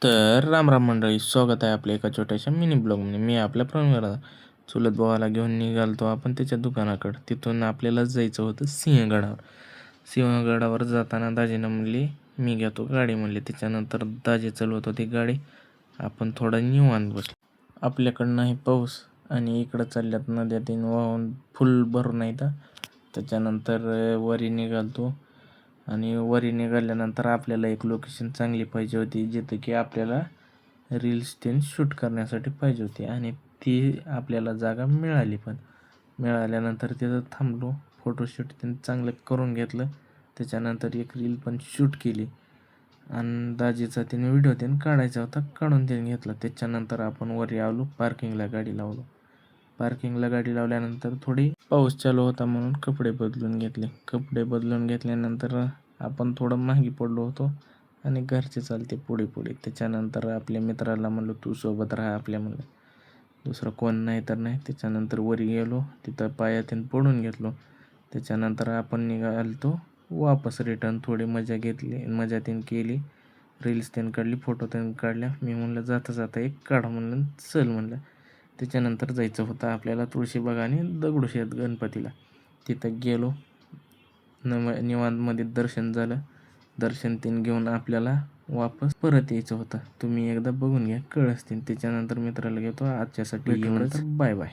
तर राम मंडळी, स्वागत आहे आपल्या एका छोट्याशा मिनी ब्लॉगमध्ये. मी आपल्या प्रवीण चुलत भावाला घेऊन निघालतो आपण त्याच्या दुकानाकडं. तिथून आपल्याला जायचं होतं सिंहगडावर. सिंहगडावर जाताना दाजीनं म्हणली मी घेतो गाडी म्हणली. त्याच्यानंतर दाजी चालवत होती गाडी. आपण थोडा निवांत बसलो. आपल्याकडं नाही पाऊस आणि इकडं चालल्यात नद्या तीन वाहून फुल भरून येतं. त्याच्यानंतर वरी निघालतो आणि वरी निघाल्यानंतर आपल्याला एक लोकेशन चांगली पाहिजे होती, जिथं की आपल्याला रील्स तीन शूट करण्यासाठी पाहिजे होती आणि ती आपल्याला जागा मिळाली. पण मिळाल्यानंतर तिथं थांबलो, फोटोशूट तीन चांगलं करून घेतलं. त्याच्यानंतर एक रील पण शूट केली आणि दाजीचा तिने व्हिडिओ तीन काढायचा होता, काढून त्याने घेतला. त्याच्यानंतर आपण वरी आलो, पार्किंगला गाडी लावलो. पार्किंगला गाडी लावल्यानंतर थोडी पाऊस चालू होता म्हणून कपडे बदलून घेतले. कपडे बदलून घेतल्यानंतर आपण थोडं मागे पडलो होतो आणि घरचे चालते पुढे पुढे. त्याच्यानंतर आपल्या मित्राला म्हणलो तू सोबत राहा आपल्या, म्हणलं दुसरं कोण नाही तर नाही. त्याच्यानंतर वरी गेलो, तिथं पायातीन पडून घेतलो. त्याच्यानंतर आपण निघालतो वापस रिटर्न. थोडी मजा घेतली, मजा तीन केली, रील्स तीन काढली, फोटो तीन काढल्या. मी म्हणलं जाता जाता एक काढ म्हणलं, चल म्हणलं. त्याच्यानंतर जायचं होतं आपल्याला तुळशीबाग आणि दगडूशेठ गणपतीला. तिथं गेलो, निवांतमध्ये दर्शन झालं. दर्शन तीन घेऊन आपल्याला वापस परत यायचं होतं. तुम्ही एकदा बघून घ्या, कळस तीन. त्याच्यानंतर मित्राला घेतो आजच्यासाठी, बाय बाय.